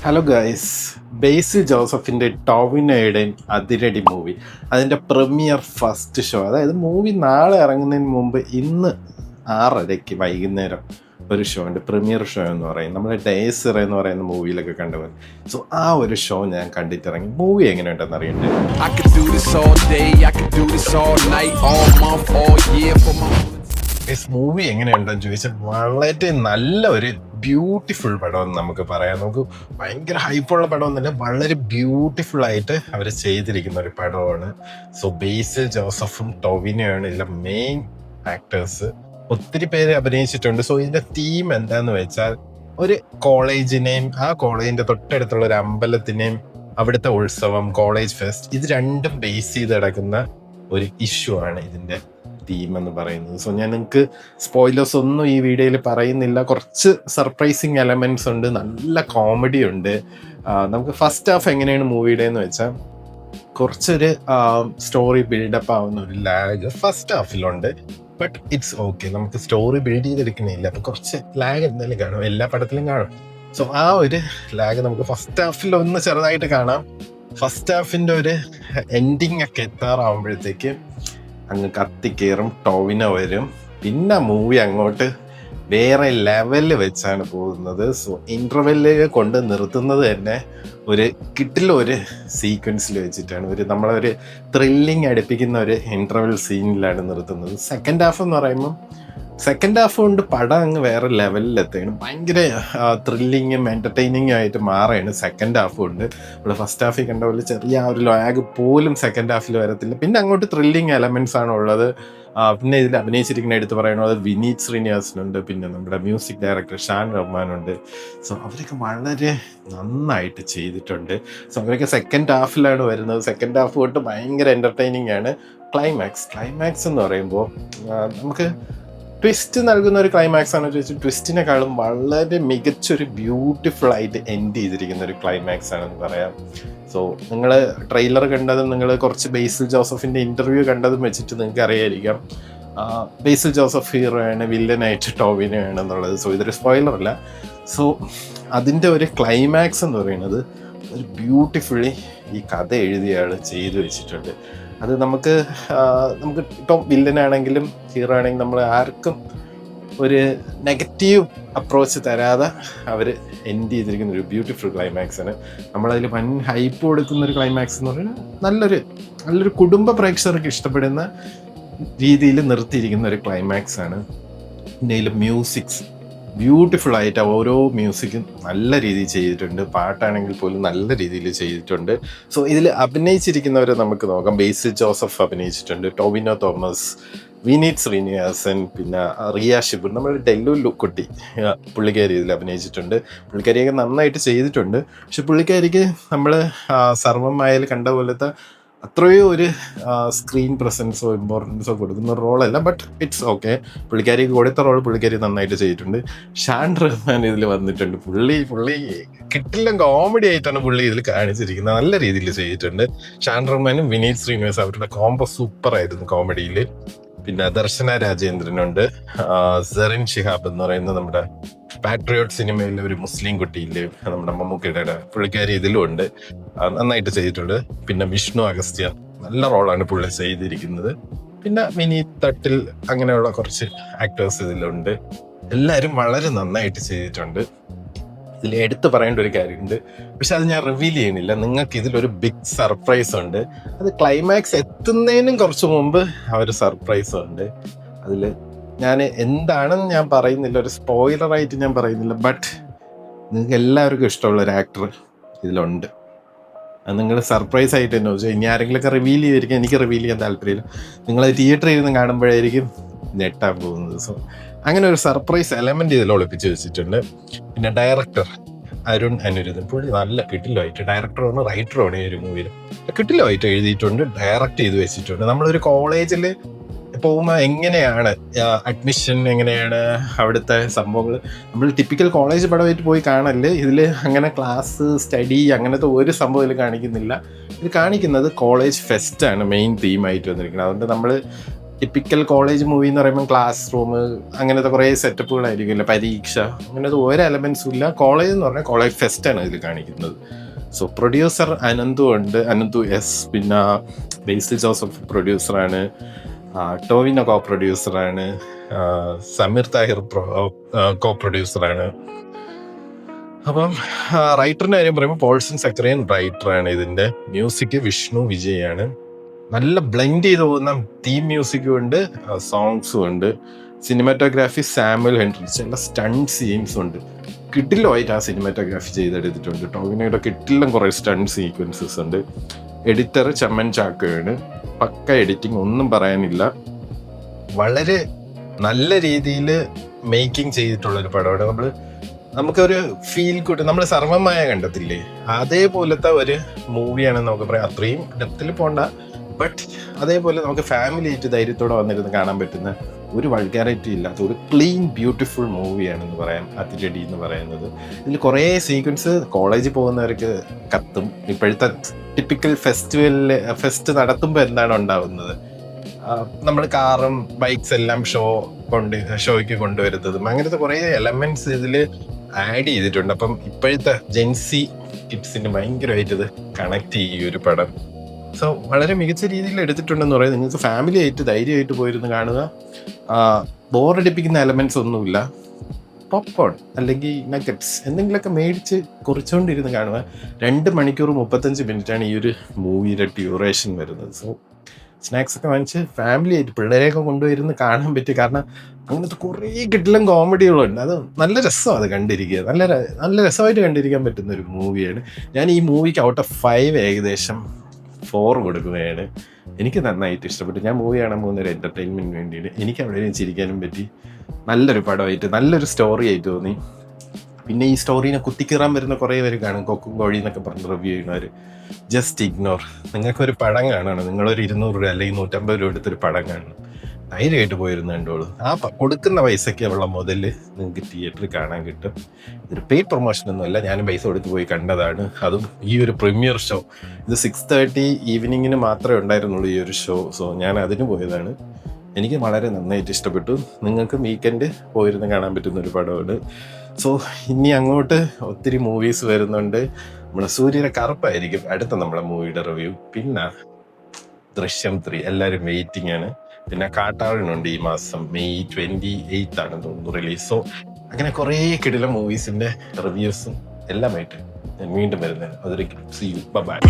Hello guys, ബേസിൽ ജോസഫിൻ്റെ ടോവിനോയുടെ Athiradi movie അതിൻ്റെ premier first show, അതായത് മൂവി നാളെ ഇറങ്ങുന്നതിന് മുമ്പ് ഇന്ന് 6:30 വൈകുന്നേരം ഒരു ഷോ ഉണ്ട്, പ്രീമിയർ ഷോ എന്ന് പറയും. നമ്മൾ ഡേയ്സ് എന്ന് പറയുന്ന മൂവിയിലൊക്കെ കണ്ടുപോയി. സോ ആ ഒരു ഷോ ഞാൻ കണ്ടിട്ടിറങ്ങി. മൂവി എങ്ങനെയുണ്ടെന്ന് അറിയണ്ടേ? മൂവി എങ്ങനെയുണ്ടെന്ന് ചോദിച്ചാൽ വളരെ നല്ല ഒരു ബ്യൂട്ടിഫുൾ പടമെന്ന് നമുക്ക് പറയാം. നമുക്ക് ഭയങ്കര ഹൈപ്പുള്ള പടമൊന്നുമില്ല, വളരെ ബ്യൂട്ടിഫുൾ ആയിട്ട് അവർ ചെയ്തിരിക്കുന്ന ഒരു പടമാണ്. സോ ബേസിൽ ജോസഫും ടോവിനോയാണ് ഇതിലെ മെയിൻ ആക്ടേഴ്സ്. ഒത്തിരി പേര് അഭിനയിച്ചിട്ടുണ്ട്. സോ ഇതിന്റെ തീം എന്താന്ന് വെച്ചാൽ, ഒരു കോളേജിനെയും ആ കോളേജിന്റെ തൊട്ടടുത്തുള്ള ഒരു അമ്പലത്തിനെയും അവിടുത്തെ ഉത്സവം, കോളേജ് ഫെസ്റ്റ്, ഇത് രണ്ടും ബേസ് ചെയ്ത് കിടക്കുന്ന ഒരു ഇഷ്യൂ ആണ് ഇതിന്റെ തീം എന്ന് പറയുന്നത്. സോ ഞാൻ നിങ്ങൾക്ക് സ്പോയിലേഴ്സ് ഒന്നും ഈ വീഡിയോയിൽ പറയുന്നില്ല. കുറച്ച് സർപ്രൈസിങ് എലമെന്റ്സ് ഉണ്ട്, നല്ല കോമഡി ഉണ്ട്. നമുക്ക് ഫസ്റ്റ് ഹാഫ് എങ്ങനെയാണ് മൂവിയുടെ എന്ന് വെച്ചാൽ, കുറച്ചൊരു സ്റ്റോറി ബിൽഡപ്പ് ആവുന്ന ഒരു ലാഗ് ഫസ്റ്റ് ഹാഫിലുണ്ട്. ബട്ട് ഇറ്റ്സ് ഓക്കെ, നമുക്ക് സ്റ്റോറി ബിൽഡ് ചെയ്തെടുക്കണില്ല, അപ്പൊ കുറച്ച് ലാഗ് എന്തായാലും കാണും, എല്ലാ പടത്തിലും കാണും. സോ ആ ഒരു ലാഗ് നമുക്ക് ഫസ്റ്റ് ഹാഫിൽ ഒന്ന് ചെറുതായിട്ട് കാണാം. ഫസ്റ്റ് ഹാഫിന്റെ ഒരു എൻഡിങ് ഒക്കെ എത്താറാവുമ്പോഴത്തേക്ക് അങ്ങ് കത്തിക്കയറും, ടോവിനോ വരും. പിന്നെ മൂവി അങ്ങോട്ട് വേറെ ലെവലിൽ വെച്ചാണ് പോകുന്നത്. സോ ഇന്റർവെല്ല് കൊണ്ട് നിർത്തുന്നത് തന്നെ ഒരു കിട്ടിലൊരു സീക്വൻസിൽ വെച്ചിട്ടാണ്, നമ്മളൊരു ത്രില്ലിങ് അടുപ്പിക്കുന്ന ഒരു ഇന്റർവെൽ സീനിലാണ് നിർത്തുന്നത്. സെക്കൻഡ് ഹാഫ് എന്ന് പറയുമ്പോൾ സെക്കൻഡ് ഹാഫ് കൊണ്ട് പടം അങ്ങ് വേറെ ലെവലിലെത്തുകയാണ്. ഭയങ്കര ത്രില്ലിങ്ങും എൻ്റർടൈനിങ്ങും ആയിട്ട് മാറുകയാണ് സെക്കൻഡ് ഹാഫ് കൊണ്ട്. നമ്മൾ ഫസ്റ്റ് ഹാഫിൽ കണ്ട പോലെ ചെറിയ ആ ഒരു ലാഗ് പോലും സെക്കൻഡ് ഹാഫിൽ വരത്തില്ല. പിന്നെ അങ്ങോട്ട് ത്രില്ലിങ് എലമെൻറ്റ്സ് ആണ് ഉള്ളത്. പിന്നെ ഇതിൽ അഭിനയിച്ചിരിക്കുന്ന എടുത്ത് പറയുന്നത് വിനീത് ശ്രീനിവാസനുണ്ട്, പിന്നെ നമ്മുടെ മ്യൂസിക് ഡയറക്ടർ ഷാൻ റഹ്മാനുണ്ട്. സോ അവരൊക്കെ വളരെ നന്നായിട്ട് ചെയ്തിട്ടുണ്ട്. സോ അവരൊക്കെ സെക്കൻഡ് ഹാഫിലാണ് വരുന്നത്. സെക്കൻഡ് ഹാഫ് തൊട്ട് ഭയങ്കര എൻ്റർടൈനിങ് ആണ്. ക്ലൈമാക്സ് എന്ന് പറയുമ്പോൾ നമുക്ക് ട്വിസ്റ്റ് നൽകുന്ന ഒരു ക്ലൈമാക്സ് ആണെന്ന് ചോദിച്ചാൽ, ട്വിസ്റ്റിനെക്കാളും വളരെ മികച്ചൊരു ബ്യൂട്ടിഫുൾ ആയിട്ട് എൻഡ് ചെയ്തിരിക്കുന്ന ഒരു ക്ലൈമാക്സ് ആണെന്ന് പറയാം. സോ നിങ്ങൾ ട്രെയിലർ കണ്ടതും നിങ്ങൾ കുറച്ച് ബേസിൽ ജോസഫിൻ്റെ ഇൻ്റർവ്യൂ കണ്ടതും വെച്ചിട്ട് നിങ്ങൾക്ക് അറിയായിരിക്കാം ബേസിൽ ജോസഫ് ഹീറോയാണ്, വില്ലനായിട്ട് ടോവിനോ ആണ് എന്നുള്ളത്. സോ ഇതൊരു സ്പോയിലറല്ല. സോ അതിൻ്റെ ഒരു ക്ലൈമാക്സ് എന്ന് പറയുന്നത് ഒരു ബ്യൂട്ടിഫുള്ളി ഈ കഥ എഴുതിയ ആൾ ചെയ്തു വെച്ചിട്ടുണ്ട്. അത് നമുക്ക് ഇപ്പം വില്ലനാണെങ്കിലും ഹീറോ ആണെങ്കിലും നമ്മൾ ആർക്കും ഒരു നെഗറ്റീവ് അപ്രോച്ച് തരാതെ അവർ എൻഡ് ചെയ്തിരിക്കുന്ന ഒരു ബ്യൂട്ടിഫുൾ ക്ലൈമാക്സ് ആണ്. നമ്മളതിൽ വൻ ഹൈപ്പ് കൊടുക്കുന്ന ഒരു ക്ലൈമാക്സ് എന്ന് പറയുന്നത് നല്ലൊരു കുടുംബ പ്രേക്ഷകർക്ക് ഇഷ്ടപ്പെടുന്ന രീതിയിൽ നിർത്തിയിരിക്കുന്ന ഒരു ക്ലൈമാക്സ് ആണ്. പിന്നെ ഇതിൽ മ്യൂസിക്സ് ബ്യൂട്ടിഫുൾ ആയിട്ട് ഓരോ മ്യൂസിക്കും നല്ല രീതിയിൽ ചെയ്തിട്ടുണ്ട്. പാട്ടാണെങ്കിൽ പോലും നല്ല രീതിയിൽ ചെയ്തിട്ടുണ്ട്. സോ ഇതിൽ അഭിനയിച്ചിരിക്കുന്നവരെ നമുക്ക് നോക്കാം. ബേസിൽ ജോസഫ് അഭിനയിച്ചിട്ടുണ്ട്, ടോവിനോ തോമസ്, വിനീത് ശ്രീനിവാസൻ, പിന്നെ റിയ ഷിബു, നമ്മുടെ ഡെല്ലു കുട്ടി പുള്ളിക്കാരി ഇതിൽ അഭിനയിച്ചിട്ടുണ്ട്. പുള്ളിക്കാരിയൊക്കെ നന്നായിട്ട് ചെയ്തിട്ടുണ്ട്. പക്ഷെ പുള്ളിക്കാരിക്ക് നമ്മൾ സർവ്വമായാൽ കണ്ട പോലത്തെ അത്രയോ ഒരു സ്ക്രീൻ പ്രസൻസോ ഇമ്പോർട്ടൻസോ കൊടുക്കുന്ന റോളല്ല. But it's okay. പുള്ളിക്കാരിക്ക് കൊടുത്ത റോൾ പുള്ളിക്കാരി നന്നായിട്ട് ചെയ്തിട്ടുണ്ട്. ഷാൻ റഹ്മാൻ ഇതിൽ വന്നിട്ടുണ്ട്. പുള്ളി കിട്ടില്ല കോമഡി ആയിട്ടാണ് പുള്ളി ഇതിൽ കാണിച്ചിരിക്കുന്നത്. നല്ല രീതിയിൽ ചെയ്തിട്ടുണ്ട്. ഷാൻ റഹ്മാനും വിനീത് ശ്രീനിവാസ് അവരുടെ കോംബോ സൂപ്പർ ആയിരുന്നു കോമഡിയിൽ. പിന്നെ ദർശന രാജേന്ദ്രനുണ്ട്, സെറിൻ ഷിഹാബ് എന്ന് പറയുന്ന നമ്മുടെ പാട്രിയോട്ട് സിനിമയിലെ ഒരു മുസ്ലിം കുട്ടിയില്ലേ, നമ്മുടെ മമ്മൂക്കയുടെ പുള്ളിക്കാരി ഇതിലും ഉണ്ട്, നന്നായിട്ട് ചെയ്തിട്ടുണ്ട്. പിന്നെ വിഷ്ണു അഗസ്ത്യ നല്ല റോളാണ് പുള്ളി ചെയ്തിരിക്കുന്നത്. പിന്നെ വിനീത് തട്ടിൽ, അങ്ങനെയുള്ള കുറച്ച് ആക്ടേഴ്സ് ഇതിലുണ്ട്. എല്ലാവരും വളരെ നന്നായിട്ട് ചെയ്തിട്ടുണ്ട്. ഇതിൽ എടുത്തു പറയേണ്ട ഒരു കാര്യമുണ്ട്, പക്ഷെ അത് ഞാൻ റിവീൽ ചെയ്യണില്ല. നിങ്ങൾക്ക് ഇതിലൊരു ബിഗ് സർപ്രൈസ് ഉണ്ട്. അത് ക്ലൈമാക്സ് എത്തുന്നതിനും കുറച്ച് മുമ്പ് ആ ഒരു സർപ്രൈസ് ഉണ്ട്. അതിൽ ഞാൻ എന്താണെന്ന് ഞാൻ പറയുന്നില്ല, ഒരു സ്പോയിലറായിട്ട് ഞാൻ പറയുന്നില്ല. ബട്ട് നിങ്ങൾക്ക് എല്ലാവർക്കും ഇഷ്ടമുള്ള ഒരു ആക്ടർ ഇതിലുണ്ട്. അത് നിങ്ങൾ സർപ്രൈസ് ആയിട്ട് തന്നെ വെച്ചാൽ ഇനി ആരെങ്കിലുമൊക്കെ റിവീൽ ചെയ്തിരിക്കും. എനിക്ക് റിവീൽ ചെയ്യാൻ താല്പര്യമില്ല. നിങ്ങൾ തിയേറ്ററിൽ ഇരുന്ന് കാണുമ്പോഴായിരിക്കും ഞെട്ടാൻ പോകുന്നത്. സോ അങ്ങനെ ഒരു സർപ്രൈസ് എലമെന്റ് ഇതിൽ ഒളിപ്പിച്ച് വെച്ചിട്ടുണ്ട്. പിന്നെ ഡയറക്ടർ അരുൺ അനിരുദ്ധൻ, പുള്ളി നല്ല കിട്ടിലുമായിട്ട് ഡയറക്ടറാണ് റൈറ്ററുമാണ് ഈ ഒരു മൂവിയിൽ. കിട്ടിലുമായിട്ട് എഴുതിയിട്ടുണ്ട്, ഡയറക്റ്റ് ചെയ്ത് വെച്ചിട്ടുണ്ട്. നമ്മളൊരു കോളേജിൽ പോകുമ്പോൾ എങ്ങനെയാണ് അഡ്മിഷൻ, എങ്ങനെയാണ് അവിടുത്തെ സംഭവങ്ങൾ, നമ്മൾ ടിപ്പിക്കൽ കോളേജ് പടമായിട്ട് പോയി കാണല്. ഇതിൽ അങ്ങനെ ക്ലാസ് സ്റ്റഡി അങ്ങനത്തെ ഒരു സംഭവം ഇതിൽ കാണിക്കുന്നില്ല. ഇത് കാണിക്കുന്നത് കോളേജ് ഫെസ്റ്റാണ് മെയിൻ തീമായിട്ട് വന്നിരിക്കുന്നത്. അതുകൊണ്ട് നമ്മൾ ടിപ്പിക്കൽ കോളേജ് മൂവി എന്ന് പറയുമ്പോൾ ക്ലാസ് റൂം അങ്ങനത്തെ കുറേ സെറ്റപ്പുകളായിരിക്കുമല്ലോ, പരീക്ഷ, അങ്ങനത്തെ ഒരു എലമെന്റ്സും ഇല്ല. കോളേജ് എന്ന് പറഞ്ഞാൽ കോളേജ് ഫെസ്റ്റാണ് ഇതിൽ കാണിക്കുന്നത്. സോ പ്രൊഡ്യൂസർ അനന്തു ഉണ്ട്, അനന്തു എസ്. പിന്നെ ബേസിൽ ജോസഫ് പ്രൊഡ്യൂസറാണ്, ടോവിനോ കോ പ്രൊഡ്യൂസറാണ്, സമീർ താഹിർ കോ പ്രൊഡ്യൂസറാണ്. അപ്പം റൈറ്ററിൻ്റെ കാര്യം പറയുമ്പോൾ പോൾസൺ സക്രിയൻ റൈറ്ററാണ്. ഇതിൻ്റെ മ്യൂസിക് വിഷ്ണു വിജയാണ്. നല്ല ബ്ലെൻഡ് ചെയ്ത് പോകുന്ന തീം മ്യൂസിക്കും ഉണ്ട്, സോങ്സും ഉണ്ട്. Cinematography Samuel Heinrich. നല്ല സ്റ്റണ്ട് സീൻസും ഉണ്ട്. കിഡിലുമായിട്ട് ആ സിനിമാറ്റോഗ്രാഫി ചെയ്തെടുത്തിട്ടുണ്ട്. ടോവിനോയുടെ കിഡിലും കുറേ സ്റ്റണ്ട് സീക്വൻസസ് ഉണ്ട്. എഡിറ്റർ ചമ്മൻ ചാക്കോയാണ്. പക്ക എഡിറ്റിംഗ്, ഒന്നും പറയാനില്ല. വളരെ നല്ല രീതിയിൽ മേക്കിംഗ് ചെയ്തിട്ടുള്ളൊരു പടമാണ്. നമുക്കൊരു ഫീൽ ഗുഡ്, നമ്മൾ സർവമായ കണ്ടത്തില്ലേ, അതേപോലത്തെ ഒരു മൂവിയാണെന്ന് നമുക്ക് പറയാം. അത്രയും ഡെപ്തിൽ പോണ്ട, ബട്ട് അതേപോലെ നമുക്ക് ഫാമിലി ആയിട്ട് ധൈര്യത്തോടെ വന്നിരുന്ന് കാണാൻ പറ്റുന്ന, ഒരു വൾഗാരിറ്റി ഇല്ലാത്ത ഒരു ക്ലീൻ ബ്യൂട്ടിഫുൾ മൂവിയാണെന്ന് പറയാം അതിരടി എന്ന് പറയുന്നത്. ഇതിൽ കുറേ സീക്വൻസ് കോളേജിൽ പോകുന്നവർക്ക് കത്തും. ഇപ്പോഴത്തെ ടിപ്പിക്കൽ ഫെസ്റ്റ് നടത്തുമ്പോൾ എന്താണ് ഉണ്ടാവുന്നത്, നമ്മൾ കാറും ബൈക്സ് എല്ലാം ഷോയ്ക്ക് കൊണ്ടുവരുന്നതും അങ്ങനത്തെ കുറേ എലമെന്റ്സ് ഇതിൽ ആഡ് ചെയ്തിട്ടുണ്ട്. അപ്പം ഇപ്പോഴത്തെ ജെൻസി കിഡ്സിന് ഭയങ്കരമായിട്ട് ഇത് കണക്ട് ചെയ്യും ഈ ഒരു പടം. സോ വളരെ മികച്ച രീതിയിൽ എടുത്തിട്ടുണ്ടെന്ന് പറയുന്നത്. നിങ്ങൾക്ക് ഫാമിലി ആയിട്ട് ധൈര്യമായിട്ട് പോയിരുന്ന് കാണുക. ബോറടിപ്പിക്കുന്ന എലമെന്റ്സ് ഒന്നുമില്ല. പോപ്കോൺ അല്ലെങ്കിൽ നഗറ്റ്സ് എന്തെങ്കിലുമൊക്കെ മേടിച്ച് കുറച്ചുകൊണ്ടിരുന്ന് കാണുക. 2 മണിക്കൂർ 35 മിനിറ്റാണ് ഈ ഒരു മൂവിയുടെ ഡ്യൂറേഷൻ വരുന്നത്. സോ സ്നാക്സ് ഒക്കെ വാങ്ങിച്ച് ഫാമിലി ആയിട്ട് പിള്ളേരെയൊക്കെ കൊണ്ടുവരുന്ന് കാണാൻ പറ്റും. കാരണം അങ്ങനത്തെ കുറേ കിട്ടിലും കോമഡികളുണ്ട്. അത് നല്ല രസമാണ് അത് കണ്ടിരിക്കുക. നല്ല രസമായിട്ട് കണ്ടിരിക്കാൻ പറ്റുന്ന ഒരു മൂവിയാണ്. ഞാൻ ഈ മൂവിക്ക് ഔട്ട് ഓഫ് 5 ഏകദേശം 4 കൊടുക്കുകയാണ്. എനിക്ക് നന്നായിട്ട് ഇഷ്ടപ്പെട്ടു. ഞാൻ മൂവി കാണാൻ പോകുന്ന ഒരു എൻ്റർടൈൻമെൻറ്റിന് വേണ്ടിയിട്ട്. എനിക്ക് അവിടെ ചിരിക്കാനും പറ്റി. നല്ലൊരു പടമായിട്ട്, നല്ലൊരു സ്റ്റോറി ആയിട്ട് തോന്നി. പിന്നെ ഈ സ്റ്റോറീനെ കുത്തിക്കീറാൻ വരുന്ന കുറേ പേര് കാണും, കൊക്കും കോഴി എന്നൊക്കെ പറഞ്ഞ് റിവ്യൂ ചെയ്യുന്നവർ. Just ignore. നിങ്ങൾക്കൊരു പടം കാണണം, നിങ്ങളൊരു 200 രൂപ അല്ലെങ്കിൽ 150 രൂപ എടുത്തൊരു പടം കാണണം, ധൈര്യമായിട്ട് പോയിരുന്നു കണ്ടോളൂ. ആ കൊടുക്കുന്ന പൈസയ്ക്ക് ഉള്ള മുതൽ നിങ്ങൾക്ക് തിയേറ്ററിൽ കാണാൻ കിട്ടും. ഇതൊരു പെയ്ഡ് പ്രൊമോഷൻ ഒന്നുമല്ല, ഞാനും പൈസ കൊടുത്ത് പോയി കണ്ടതാണ്. അതും ഈ ഒരു പ്രീമിയർ ഷോ. ഇത് 6:30 ഈവനിങ്ങിന് മാത്രമേ ഉണ്ടായിരുന്നുള്ളൂ ഈ ഒരു ഷോ. സോ ഞാൻ അതിന് പോയതാണ്. എനിക്ക് വളരെ നന്നായിട്ട് ഇഷ്ടപ്പെട്ടു. നിങ്ങൾക്കും വീക്കെൻഡ് പോയിരുന്ന് കാണാൻ പറ്റുന്ന ഒരു പടമാണ്. സോ ഇനി അങ്ങോട്ട് ഒത്തിരി മൂവീസ് വരുന്നുണ്ട്. നമ്മുടെ സൂര്യയുടെ കറുപ്പായിരിക്കും അടുത്ത നമ്മുടെ മൂവിയുടെ റിവ്യൂ. പിന്നെ ദൃശ്യം 3 എല്ലാവരും വെയിറ്റിംഗ് ആണ്. പിന്നെ കാട്ടാളനുണ്ട് ഈ മാസം May 28 ആണ് തോന്നുന്നു റിലീസ്. സോ അങ്ങനെ കുറേ കിടിലം മൂവീസിന്റെ റിവ്യൂസും എല്ലാമായിട്ട് ഞാൻ വീണ്ടും വരുന്നത്. അതൊരു see you. Bye bye.